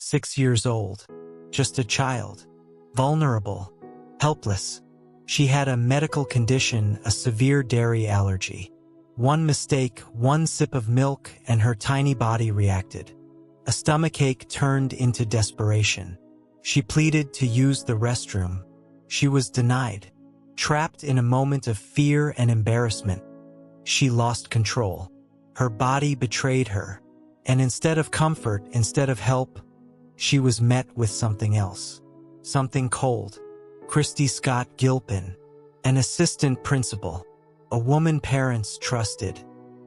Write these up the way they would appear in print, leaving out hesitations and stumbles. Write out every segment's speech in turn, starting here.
6 years old, just a child, vulnerable, helpless. She had a medical condition, a severe dairy allergy. One mistake, one sip of milk, and her tiny body reacted. A stomachache turned into desperation. She pleaded to use the restroom. She was denied. Trapped in a moment of fear and embarrassment, she lost control. Her body betrayed her. And instead of comfort, instead of help, she was met with something else. Something cold. Kristy Scott Gilpin, an assistant principal. A woman parents trusted.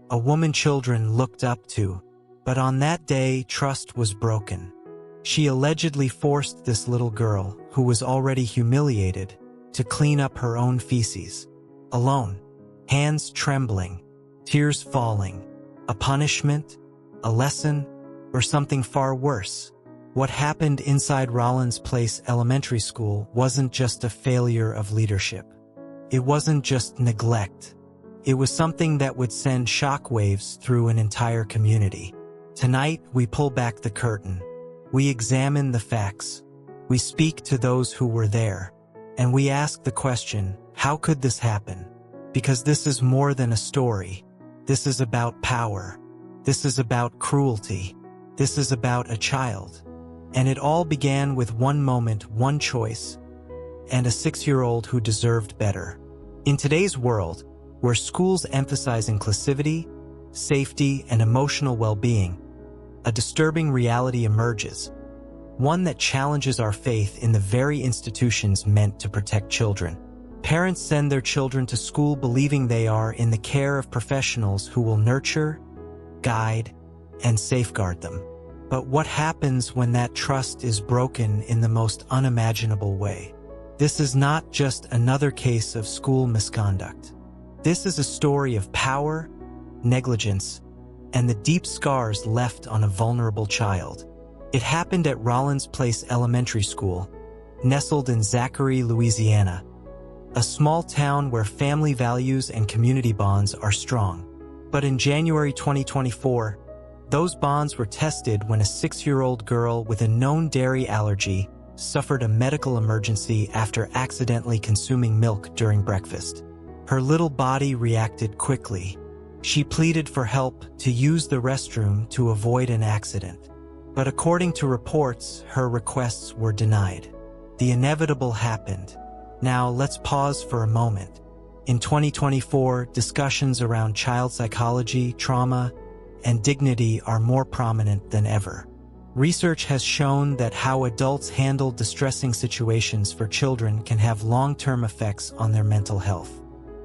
A woman children looked up to. But on that day, trust was broken. She allegedly forced this little girl, who was already humiliated, to clean up her own feces. Alone. Hands trembling. Tears falling. A punishment? A lesson? Or something far worse? What happened inside Rollins Place Elementary School wasn't just a failure of leadership. It wasn't just neglect. It was something that would send shockwaves through an entire community. Tonight, we pull back the curtain. We examine the facts. We speak to those who were there. And we ask the question, how could this happen? Because this is more than a story. This is about power. This is about cruelty. This is about a child. And it all began with one moment, one choice, and a 6-year-old who deserved better. In today's world, where schools emphasize inclusivity, safety, and emotional well-being, a disturbing reality emerges, one that challenges our faith in the very institutions meant to protect children. Parents send their children to school believing they are in the care of professionals who will nurture, guide, and safeguard them. But what happens when that trust is broken in the most unimaginable way? This is not just another case of school misconduct. This is a story of power, negligence, and the deep scars left on a vulnerable child. It happened at Rollins Place Elementary School, nestled in Zachary, Louisiana, a small town where family values and community bonds are strong. But in January 2024, those bonds were tested when a 6-year-old girl with a known dairy allergy suffered a medical emergency after accidentally consuming milk during breakfast. Her little body reacted quickly. She pleaded for help to use the restroom to avoid an accident. But according to reports, her requests were denied. The inevitable happened. Now let's pause for a moment. In 2024, discussions around child psychology, trauma, and dignity are more prominent than ever. Research has shown that how adults handle distressing situations for children can have long-term effects on their mental health.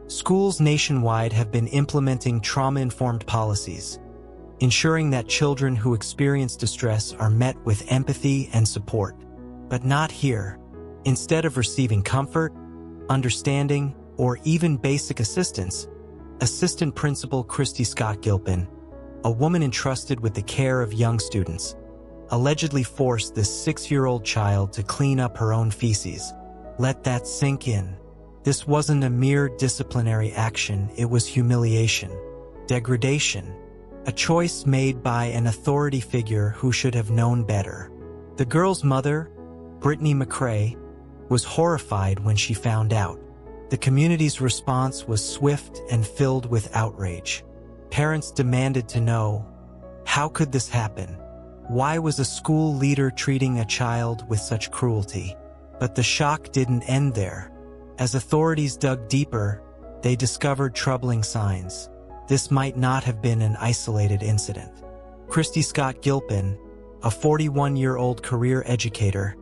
Schools nationwide have been implementing trauma-informed policies, ensuring that children who experience distress are met with empathy and support. But not here. Instead of receiving comfort, understanding, or even basic assistance, Assistant Principal Kristy Scott Gilpin, a woman entrusted with the care of young students, allegedly forced this 6-year-old child to clean up her own feces. Let that sink in. This wasn't a mere disciplinary action, it was humiliation, degradation, a choice made by an authority figure who should have known better. The girl's mother, Brittany McCrae, was horrified when she found out. The community's response was swift and filled with outrage. Parents demanded to know, how could this happen? Why was a school leader treating a child with such cruelty? But the shock didn't end there. As authorities dug deeper, they discovered troubling signs. This might not have been an isolated incident. Kristy Scott Gilpin, a 41-year-old career educator,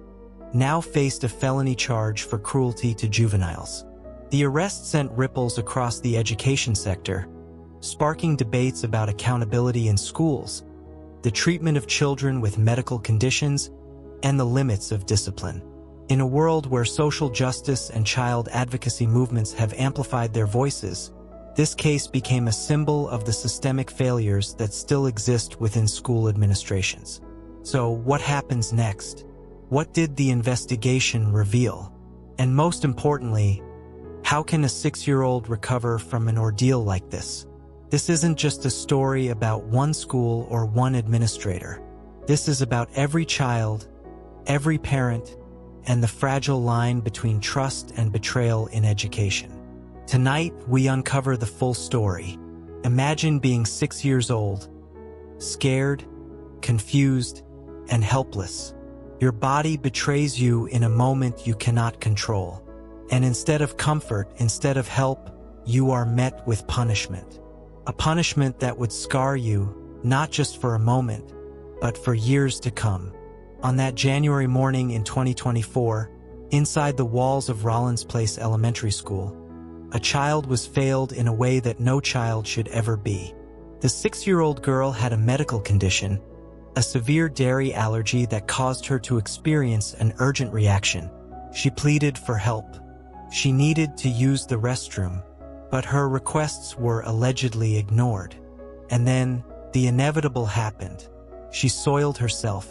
now faced a felony charge for cruelty to juveniles. The arrest sent ripples across the education sector, sparking debates about accountability in schools, the treatment of children with medical conditions, and the limits of discipline. In a world where social justice and child advocacy movements have amplified their voices, this case became a symbol of the systemic failures that still exist within school administrations. So, what happens next? What did the investigation reveal? And most importantly, how can a 6-year-old recover from an ordeal like this? This isn't just a story about one school or one administrator. This is about every child, every parent, and the fragile line between trust and betrayal in education. Tonight, we uncover the full story. Imagine being 6 years old, scared, confused, and helpless. Your body betrays you in a moment you cannot control. And instead of comfort, instead of help, you are met with punishment. A punishment that would scar you, not just for a moment, but for years to come. On that January morning in 2024, inside the walls of Rollins Place Elementary School, a child was failed in a way that no child should ever be. The 6-year-old girl had a medical condition, a severe dairy allergy that caused her to experience an urgent reaction. She pleaded for help. She needed to use the restroom, but her requests were allegedly ignored. And then, the inevitable happened. She soiled herself.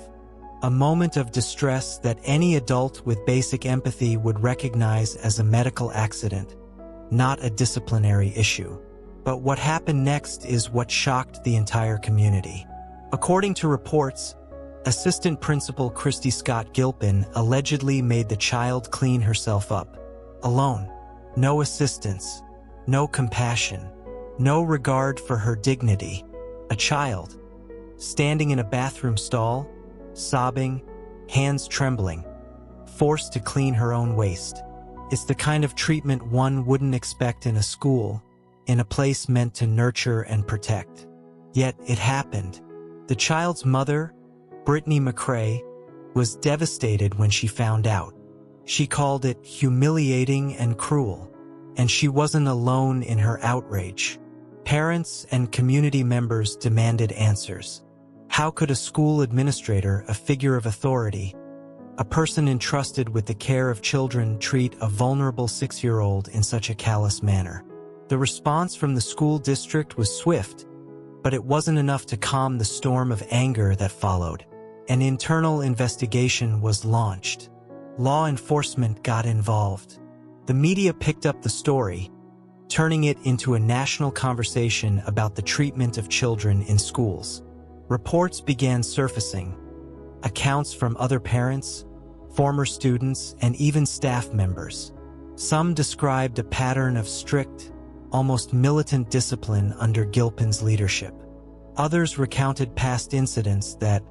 A moment of distress that any adult with basic empathy would recognize as a medical accident, not a disciplinary issue. But what happened next is what shocked the entire community. According to reports, Assistant Principal Kristy Scott Gilpin allegedly made the child clean herself up, alone. No assistance, no compassion, no regard for her dignity. A child, standing in a bathroom stall, sobbing, hands trembling, forced to clean her own waste. It's the kind of treatment one wouldn't expect in a school, in a place meant to nurture and protect. Yet it happened. The child's mother, Brittany McCrae, was devastated when she found out. She called it humiliating and cruel, and she wasn't alone in her outrage. Parents and community members demanded answers. How could a school administrator, a figure of authority, a person entrusted with the care of children, treat a vulnerable 6-year-old in such a callous manner? The response from the school district was swift, but it wasn't enough to calm the storm of anger that followed. An internal investigation was launched. Law enforcement got involved. The media picked up the story, turning it into a national conversation about the treatment of children in schools. Reports began surfacing, accounts from other parents, former students, and even staff members. Some described a pattern of strict, almost militant discipline under Gilpin's leadership. Others recounted past incidents that,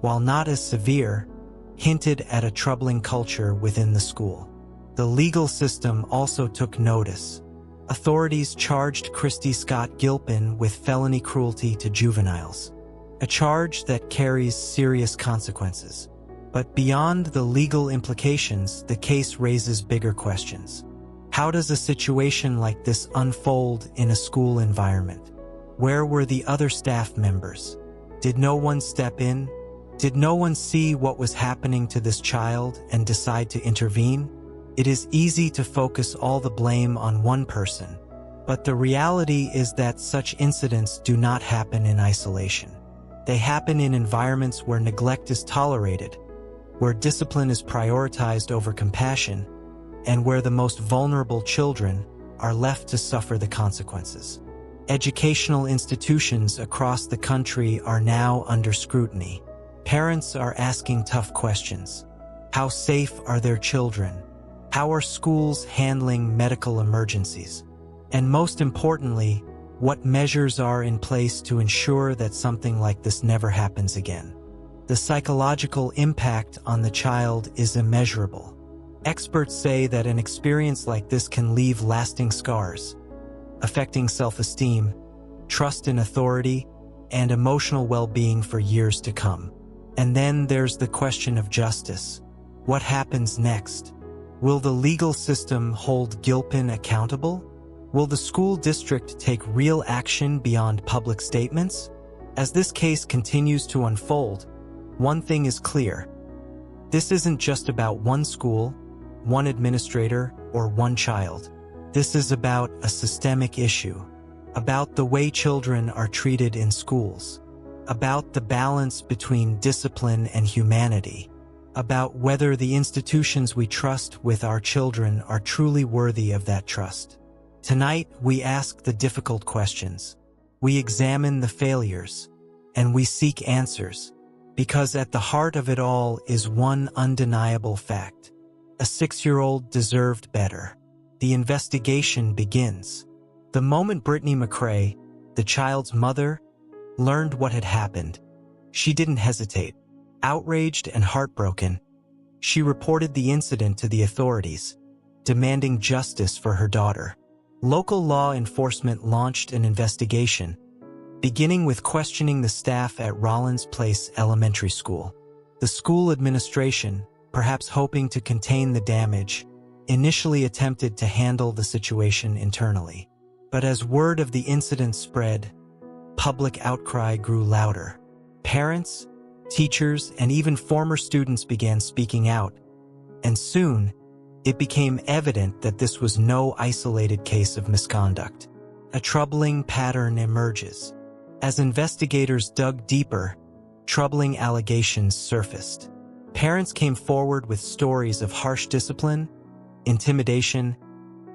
while not as severe, hinted at a troubling culture within the school. The legal system also took notice. Authorities charged Kristy Scott Gilpin with felony cruelty to juveniles, a charge that carries serious consequences. But beyond the legal implications, the case raises bigger questions. How does a situation like this unfold in a school environment? Where were the other staff members? Did no one step in? Did no one see what was happening to this child and decide to intervene? It is easy to focus all the blame on one person, but the reality is that such incidents do not happen in isolation. They happen in environments where neglect is tolerated, where discipline is prioritized over compassion, and where the most vulnerable children are left to suffer the consequences. Educational institutions across the country are now under scrutiny. Parents are asking tough questions. How safe are their children? How are schools handling medical emergencies? And most importantly, what measures are in place to ensure that something like this never happens again? The psychological impact on the child is immeasurable. Experts say that an experience like this can leave lasting scars, affecting self-esteem, trust in authority, and emotional well-being for years to come. And then there's the question of justice. What happens next? Will the legal system hold Gilpin accountable? Will the school district take real action beyond public statements? As this case continues to unfold, one thing is clear. This isn't just about one school, one administrator, or one child. This is about a systemic issue, about the way children are treated in schools, about the balance between discipline and humanity, about whether the institutions we trust with our children are truly worthy of that trust. Tonight, we ask the difficult questions. We examine the failures, and we seek answers. Because at the heart of it all is one undeniable fact. A 6-year-old deserved better. The investigation begins. The moment Brittany McRae, the child's mother, learned what had happened, she didn't hesitate. Outraged and heartbroken, she reported the incident to the authorities, demanding justice for her daughter. Local law enforcement launched an investigation, beginning with questioning the staff at Rollins Place Elementary School. The school administration, perhaps hoping to contain the damage, initially attempted to handle the situation internally. But as word of the incident spread, public outcry grew louder. Parents, teachers, and even former students began speaking out, and soon, it became evident that this was no isolated case of misconduct. A troubling pattern emerges. As investigators dug deeper, troubling allegations surfaced. Parents came forward with stories of harsh discipline, intimidation,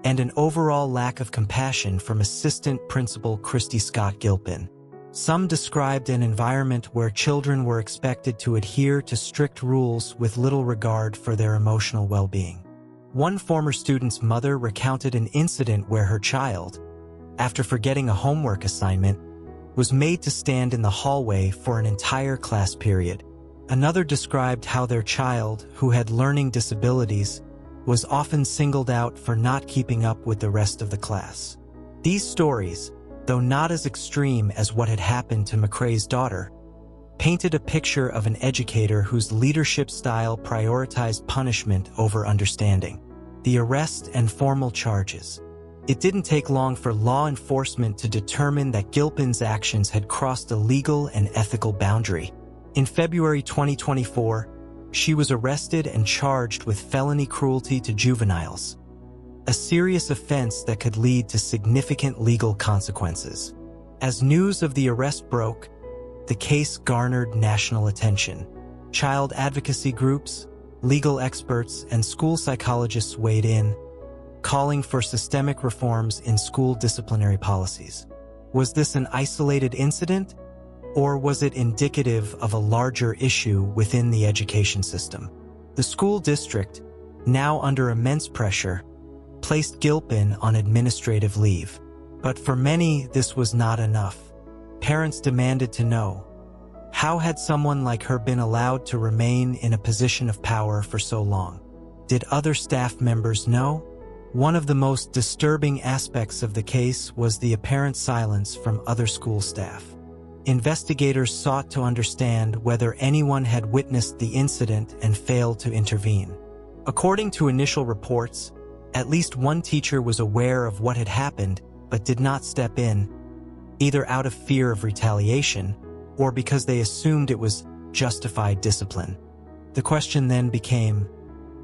and an overall lack of compassion from Assistant Principal Kristy Scott Gilpin. Some described an environment where children were expected to adhere to strict rules with little regard for their emotional well-being. One former student's mother recounted an incident where her child, after forgetting a homework assignment, was made to stand in the hallway for an entire class period. Another described how their child, who had learning disabilities, was often singled out for not keeping up with the rest of the class. These stories, though not as extreme as what had happened to McRae's daughter, painted a picture of an educator whose leadership style prioritized punishment over understanding. The arrest and formal charges. It didn't take long for law enforcement to determine that Gilpin's actions had crossed a legal and ethical boundary. In February 2024, she was arrested and charged with felony cruelty to juveniles, a serious offense that could lead to significant legal consequences. As news of the arrest broke, the case garnered national attention. Child advocacy groups, legal experts, and school psychologists weighed in, calling for systemic reforms in school disciplinary policies. Was this an isolated incident, or was it indicative of a larger issue within the education system? The school district, now under immense pressure, placed Gilpin on administrative leave. But for many, this was not enough. Parents demanded to know, how had someone like her been allowed to remain in a position of power for so long? Did other staff members know? One of the most disturbing aspects of the case was the apparent silence from other school staff. Investigators sought to understand whether anyone had witnessed the incident and failed to intervene. According to initial reports, at least one teacher was aware of what had happened but did not step in, either out of fear of retaliation or because they assumed it was justified discipline. The question then became,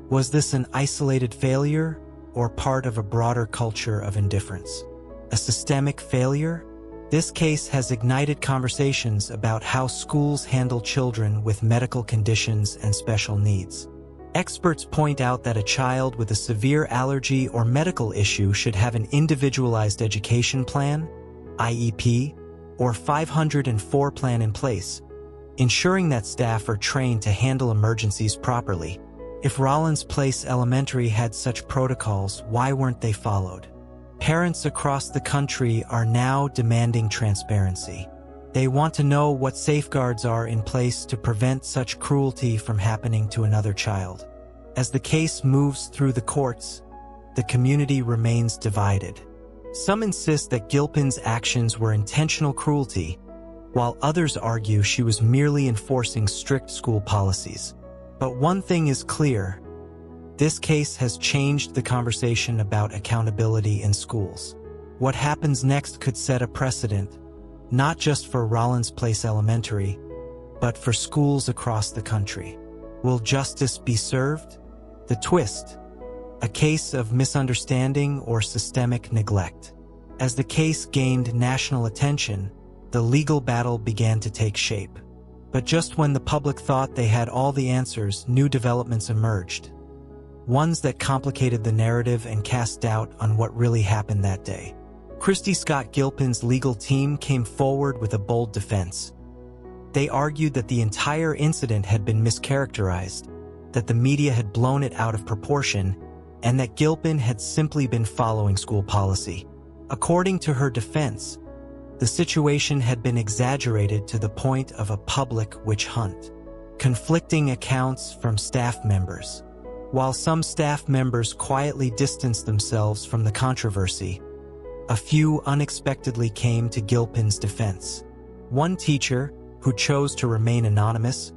was this an isolated failure or part of a broader culture of indifference? A systemic failure? This case has ignited conversations about how schools handle children with medical conditions and special needs. Experts point out that a child with a severe allergy or medical issue should have an individualized education plan, IEP, or 504 plan in place, ensuring that staff are trained to handle emergencies properly. If Rollins Place Elementary had such protocols, why weren't they followed? Parents across the country are now demanding transparency. They want to know what safeguards are in place to prevent such cruelty from happening to another child. As the case moves through the courts, the community remains divided. Some insist that Gilpin's actions were intentional cruelty, while others argue she was merely enforcing strict school policies. But one thing is clear: this case has changed the conversation about accountability in schools. What happens next could set a precedent, not just for Rollins Place Elementary, but for schools across the country. Will justice be served? The twist: a case of misunderstanding or systemic neglect. As the case gained national attention, the legal battle began to take shape. But just when the public thought they had all the answers, new developments emerged. Ones that complicated the narrative and cast doubt on what really happened that day. Kristy Scott Gilpin's legal team came forward with a bold defense. They argued that the entire incident had been mischaracterized, that the media had blown it out of proportion, and that Gilpin had simply been following school policy. According to her defense, the situation had been exaggerated to the point of a public witch hunt. Conflicting accounts from staff members. While some staff members quietly distanced themselves from the controversy, a few unexpectedly came to Gilpin's defense. One teacher, who chose to remain anonymous,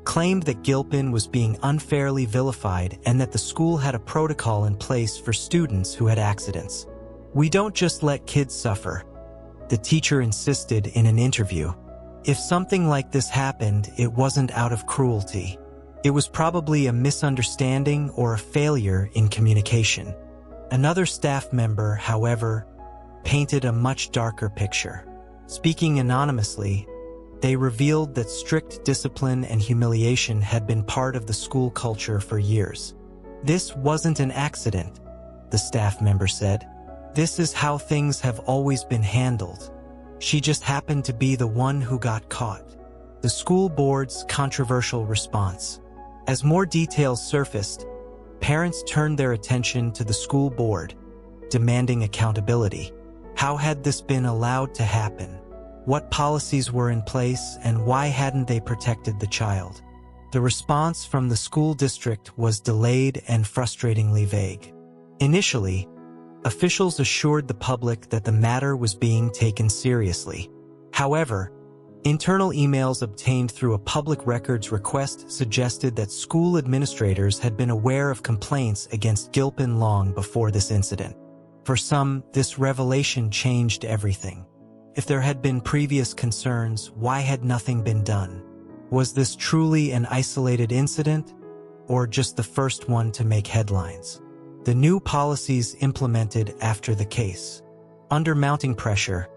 claimed that Gilpin was being unfairly vilified and that the school had a protocol in place for students who had accidents. "We don't just let kids suffer," the teacher insisted in an interview. "If something like this happened, it wasn't out of cruelty. It was probably a misunderstanding or a failure in communication." Another staff member, however, painted a much darker picture. Speaking anonymously, they revealed that strict discipline and humiliation had been part of the school culture for years. "This wasn't an accident," the staff member said. "This is how things have always been handled. She just happened to be the one who got caught." The school board's controversial response. As more details surfaced, parents turned their attention to the school board, demanding accountability. How had this been allowed to happen? What policies were in place, and why hadn't they protected the child? The response from the school district was delayed and frustratingly vague. Initially, officials assured the public that the matter was being taken seriously. However, internal emails obtained through a public records request suggested that school administrators had been aware of complaints against Gilpin long before this incident. For some, this revelation changed everything. If there had been previous concerns, why had nothing been done? Was this truly an isolated incident, or just the first one to make headlines? The new policies implemented after the case. Under mounting pressure,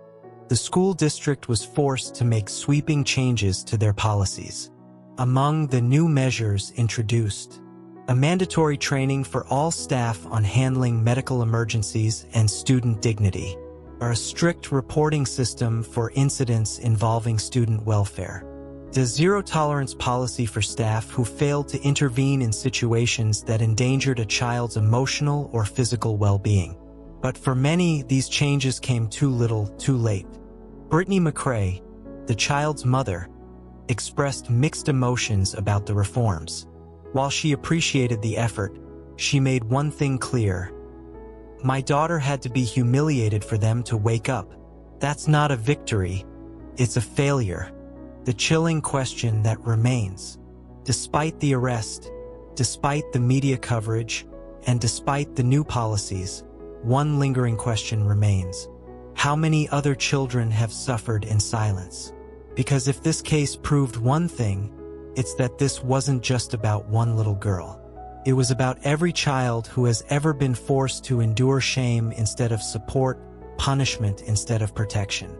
the school district was forced to make sweeping changes to their policies. Among the new measures introduced, a mandatory training for all staff on handling medical emergencies and student dignity, or a strict reporting system for incidents involving student welfare. The zero-tolerance policy for staff who failed to intervene in situations that endangered a child's emotional or physical well-being. But for many, these changes came too little, too late. Brittany McCrae, the child's mother, expressed mixed emotions about the reforms. While she appreciated the effort, she made one thing clear: "My daughter had to be humiliated for them to wake up. That's not a victory, it's a failure." The chilling question that remains. Despite the arrest, despite the media coverage, and despite the new policies, one lingering question remains. How many other children have suffered in silence? Because if this case proved one thing, it's that this wasn't just about one little girl. It was about every child who has ever been forced to endure shame instead of support, punishment instead of protection.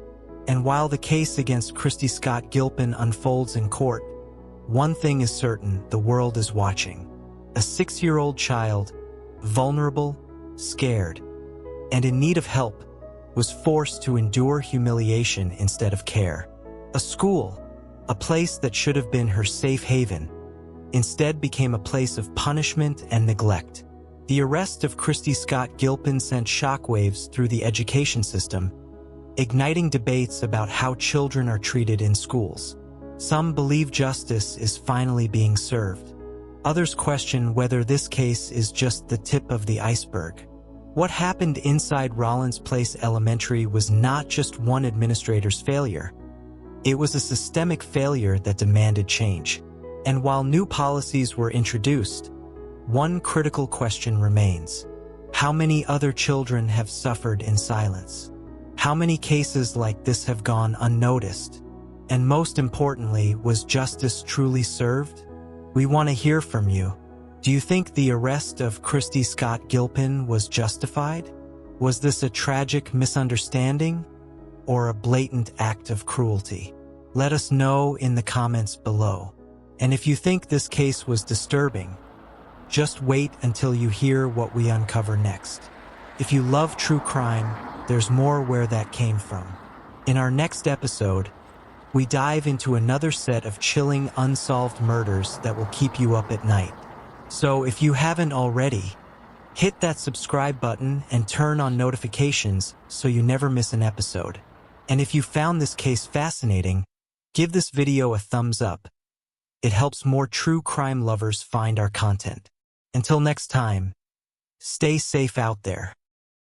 And while the case against Kristy Scott Gilpin unfolds in court, one thing is certain: the world is watching. A 6-year-old child, vulnerable, scared, and in need of help, was forced to endure humiliation instead of care. A school, a place that should have been her safe haven, instead became a place of punishment and neglect. The arrest of Kristy Scott Gilpin sent shockwaves through the education system, igniting debates about how children are treated in schools. Some believe justice is finally being served. Others question whether this case is just the tip of the iceberg. What happened inside Rollins Place Elementary was not just one administrator's failure. It was a systemic failure that demanded change. And while new policies were introduced, one critical question remains: how many other children have suffered in silence? How many cases like this have gone unnoticed? And most importantly, was justice truly served? We want to hear from you. Do you think the arrest of Kristy Scott Gilpin was justified? Was this a tragic misunderstanding or a blatant act of cruelty? Let us know in the comments below. And if you think this case was disturbing, just wait until you hear what we uncover next. If you love true crime, there's more where that came from. In our next episode, we dive into another set of chilling, unsolved murders that will keep you up at night. So if you haven't already, hit that subscribe button and turn on notifications so you never miss an episode. And if you found this case fascinating, give this video a thumbs up. It helps more true crime lovers find our content. Until next time, stay safe out there.